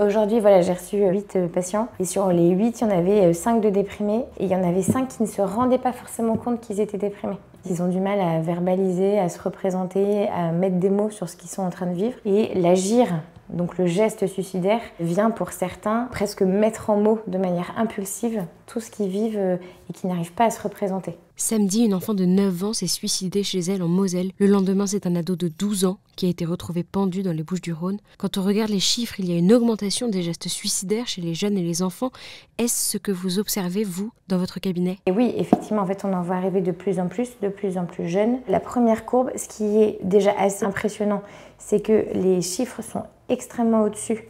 Aujourd'hui, voilà, j'ai reçu 8 patients et sur les 8, il y en avait 5 de déprimés et il y en avait 5 qui ne se rendaient pas forcément compte qu'ils étaient déprimés. Ils ont du mal à verbaliser, à se représenter, à mettre des mots sur ce qu'ils sont en train de vivre. Et l'agir, donc le geste suicidaire, vient pour certains presque mettre en mots de manière impulsive tout ce qu'ils vivent et qui n'arrivent pas à se représenter. Samedi, une enfant de 9 ans s'est suicidée chez elle en Moselle. Le lendemain, c'est un ado de 12 ans qui a été retrouvé pendu dans les Bouches-du-Rhône. Quand on regarde les chiffres, il y a une augmentation des gestes suicidaires chez les jeunes et les enfants. Est-ce ce que vous observez, vous, dans votre cabinet? Et oui, effectivement, en fait, on en voit arriver de plus en plus jeunes. La première courbe, ce qui est déjà assez impressionnant, c'est que les chiffres sont extrêmement au-dessus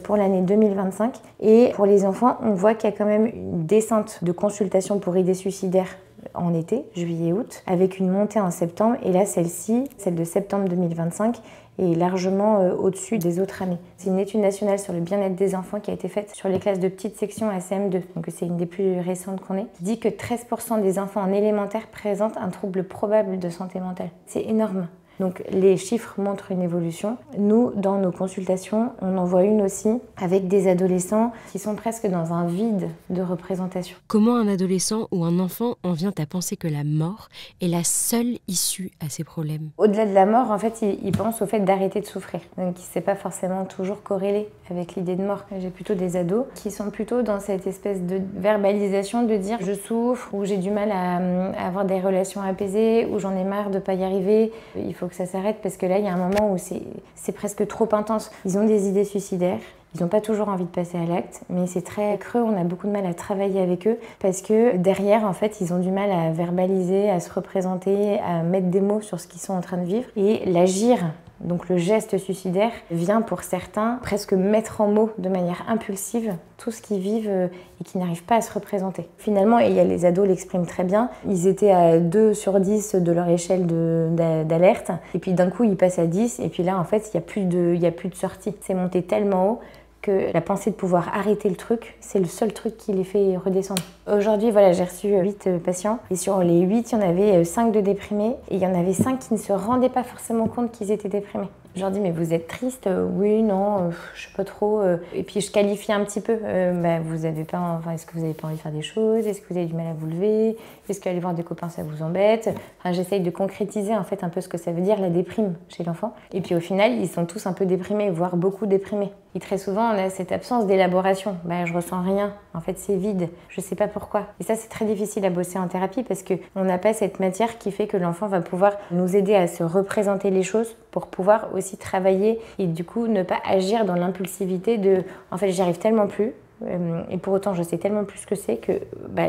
pour l'année 2025. Et pour les enfants, on voit qu'il y a quand même une descente de consultations pour idées suicidaires en été, juillet-août, avec une montée en septembre. Et là, celle-ci, celle de septembre 2025, est largement au-dessus des autres années. C'est une étude nationale sur le bien-être des enfants qui a été faite sur les classes de petite section à CM2, donc c'est une des plus récentes qu'on ait, qui dit que 13% des enfants en élémentaire présentent un trouble probable de santé mentale. C'est énorme. Donc les chiffres montrent une évolution. Nous, dans nos consultations, on en voit une aussi avec des adolescents qui sont presque dans un vide de représentation. Comment un adolescent ou un enfant en vient à penser que la mort est la seule issue à ses problèmes? Au-delà de la mort, en fait, il pense au fait d'arrêter de souffrir. Donc c'est pas forcément toujours corrélé avec l'idée de mort. J'ai plutôt des ados qui sont plutôt dans cette espèce de verbalisation de dire je souffre, ou j'ai du mal à avoir des relations apaisées, ou j'en ai marre de pas y arriver. Il faut que ça s'arrête parce que là, il y a un moment où c'est presque trop intense. Ils ont des idées suicidaires. Ils n'ont pas toujours envie de passer à l'acte, mais c'est très creux, on a beaucoup de mal à travailler avec eux parce que derrière, en fait, ils ont du mal à verbaliser, à se représenter, à mettre des mots sur ce qu'ils sont en train de vivre. Et l'agir, donc le geste suicidaire, vient pour certains presque mettre en mots de manière impulsive tout ce qu'ils vivent et qui n'arrivent pas à se représenter. Finalement, et les ados l'expriment très bien, ils étaient à 2 sur 10 de leur échelle d'alerte, et puis d'un coup ils passent à 10, et puis là en fait il n'y a plus de sortie. C'est monté tellement haut que la pensée de pouvoir arrêter le truc, c'est le seul truc qui les fait redescendre. Aujourd'hui, voilà, j'ai reçu 8 patients et sur les 8, il y en avait 5 de déprimés et il y en avait 5 qui ne se rendaient pas forcément compte qu'ils étaient déprimés. Je leur dis, mais vous êtes triste? Oui, non, je sais pas trop. Et puis je qualifie un petit peu. Vous avez pas, enfin, est-ce que vous n'avez pas envie de faire des choses? Est-ce que vous avez du mal à vous lever? Est-ce qu'aller voir des copains, ça vous embête? Enfin, j'essaye de concrétiser en fait un peu ce que ça veut dire la déprime chez l'enfant. Et puis au final, ils sont tous un peu déprimés, voire beaucoup déprimés. Et très souvent, on a cette absence d'élaboration. Je ressens rien. En fait, c'est vide. Je sais pas pourquoi. Et ça, c'est très difficile à bosser en thérapie parce qu'on n'a pas cette matière qui fait que l'enfant va pouvoir nous aider à se représenter les choses pour pouvoir aussi travailler et du coup ne pas agir dans l'impulsivité de « en fait, j'y arrive tellement plus et pour autant, je sais tellement plus ce que c'est que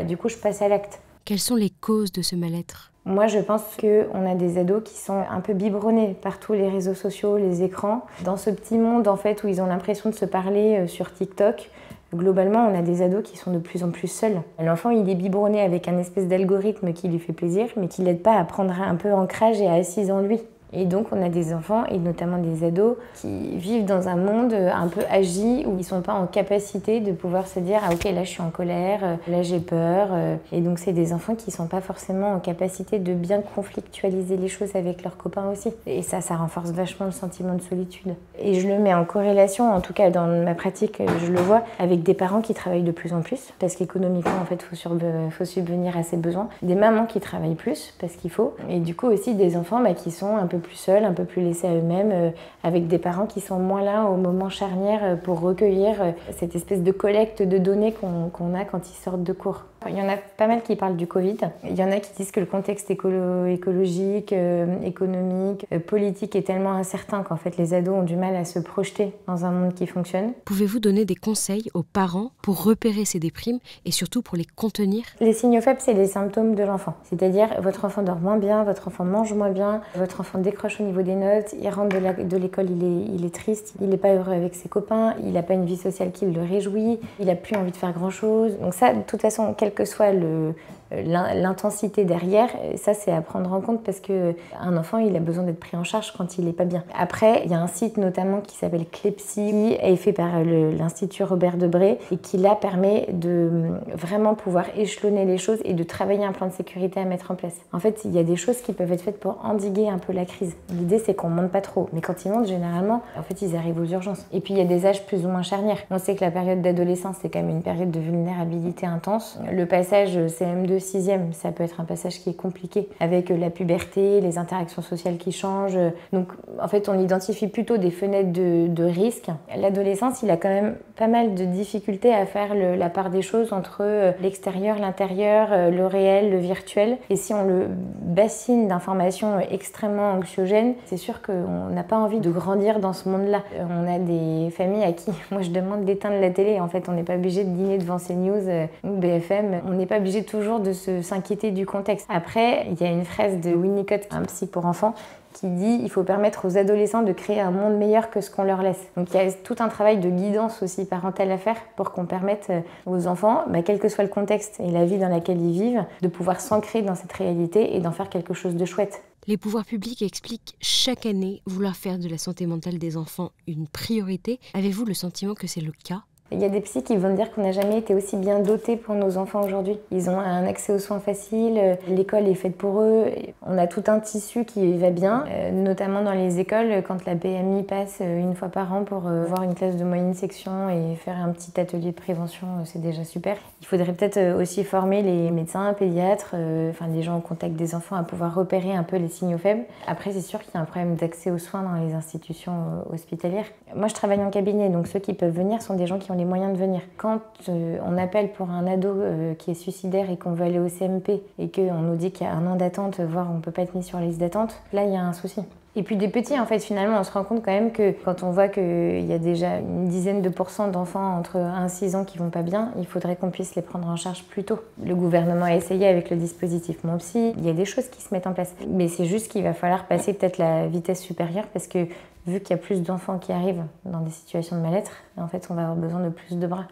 du coup, je passe à l'acte ». Quelles sont les causes de ce mal-être? Moi, je pense qu'on a des ados qui sont un peu biberonnés par tous les réseaux sociaux, les écrans. Dans ce petit monde, en fait, où ils ont l'impression de se parler sur TikTok, globalement, on a des ados qui sont de plus en plus seuls. L'enfant, il est biberonné avec un espèce d'algorithme qui lui fait plaisir, mais qui l'aide pas à prendre un peu ancrage et à assise en lui. Et donc, on a des enfants, et notamment des ados, qui vivent dans un monde un peu agi, où ils ne sont pas en capacité de pouvoir se dire « Ah ok, là je suis en colère, là j'ai peur ». Et donc, c'est des enfants qui ne sont pas forcément en capacité de bien conflictualiser les choses avec leurs copains aussi. Et ça renforce vachement le sentiment de solitude. Et je le mets en corrélation, en tout cas dans ma pratique, je le vois, avec des parents qui travaillent de plus en plus, parce qu'économiquement, en fait, faut subvenir à ses besoins. Des mamans qui travaillent plus, parce qu'il faut. Et du coup aussi des enfants qui sont un peu plus seuls, un peu plus laissés à eux-mêmes, avec des parents qui sont moins là au moment charnière pour recueillir cette espèce de collecte de données qu'on a quand ils sortent de cours. Il y en a pas mal qui parlent du Covid. Il y en a qui disent que le contexte écologique, économique, politique est tellement incertain qu'en fait les ados ont du mal à se projeter dans un monde qui fonctionne. Pouvez-vous donner des conseils aux parents pour repérer ces déprimes et surtout pour les contenir? Les signaux faibles, c'est les symptômes de l'enfant. C'est-à-dire votre enfant dort moins bien, votre enfant mange moins bien, votre enfant décroche au niveau des notes, il rentre de l'école, il est triste, il n'est pas heureux avec ses copains, il n'a pas une vie sociale qui le réjouit, il n'a plus envie de faire grand-chose. Donc ça, de toute façon, quel que soit L'intensité derrière, ça c'est à prendre en compte parce qu'un enfant il a besoin d'être pris en charge quand il n'est pas bien. Après, il y a un site notamment qui s'appelle Clepsy, qui est fait par l'Institut Robert Debré et qui là permet de vraiment pouvoir échelonner les choses et de travailler un plan de sécurité à mettre en place. En fait, il y a des choses qui peuvent être faites pour endiguer un peu la crise. L'idée c'est qu'on monte pas trop, mais quand ils montent généralement, en fait ils arrivent aux urgences. Et puis il y a des âges plus ou moins charnières. On sait que la période d'adolescence c'est quand même une période de vulnérabilité intense. Le passage CM2 6e, ça peut être un passage qui est compliqué avec la puberté, les interactions sociales qui changent. Donc en fait on identifie plutôt des fenêtres de risque. L'adolescence il a quand même pas mal de difficultés à faire la part des choses entre l'extérieur, l'intérieur, le réel, le virtuel. Et si on le bassine d'informations extrêmement anxiogènes, c'est sûr qu'on n'a pas envie de grandir dans ce monde-là. On a des familles à qui moi je demande d'éteindre la télé. En fait on n'est pas obligé de dîner devant CNews ou BFM. On n'est pas obligé toujours de s'inquiéter du contexte. Après, il y a une phrase de Winnicott, un psy pour enfants, qui dit il faut permettre aux adolescents de créer un monde meilleur que ce qu'on leur laisse. Donc il y a tout un travail de guidance aussi parentale à faire pour qu'on permette aux enfants, quel que soit le contexte et la vie dans laquelle ils vivent, de pouvoir s'ancrer dans cette réalité et d'en faire quelque chose de chouette. Les pouvoirs publics expliquent chaque année vouloir faire de la santé mentale des enfants une priorité. Avez-vous le sentiment que c'est le cas ? Il y a des psys qui vont dire qu'on n'a jamais été aussi bien dotés pour nos enfants aujourd'hui. Ils ont un accès aux soins faciles, l'école est faite pour eux. On a tout un tissu qui va bien, notamment dans les écoles, quand la PMI passe une fois par an pour voir une classe de moyenne section et faire un petit atelier de prévention, c'est déjà super. Il faudrait peut-être aussi former les médecins, pédiatres, les gens au contact des enfants à pouvoir repérer un peu les signaux faibles. Après, c'est sûr qu'il y a un problème d'accès aux soins dans les institutions hospitalières. Moi, je travaille en cabinet, donc ceux qui peuvent venir sont des gens qui ont les moyens de venir. Quand on appelle pour un ado qui est suicidaire et qu'on veut aller au CMP et qu'on nous dit qu'il y a 1 an d'attente, voire on ne peut pas être mis sur la liste d'attente, là il y a un souci. Et puis des petits, en fait, finalement, on se rend compte quand même que quand on voit qu'il y a déjà une dizaine de pourcents d'enfants entre 1 et 6 ans qui vont pas bien, il faudrait qu'on puisse les prendre en charge plus tôt. Le gouvernement a essayé avec le dispositif Mon Psy, il y a des choses qui se mettent en place. Mais c'est juste qu'il va falloir passer peut-être la vitesse supérieure parce que vu qu'il y a plus d'enfants qui arrivent dans des situations de mal-être, en fait, on va avoir besoin de plus de bras.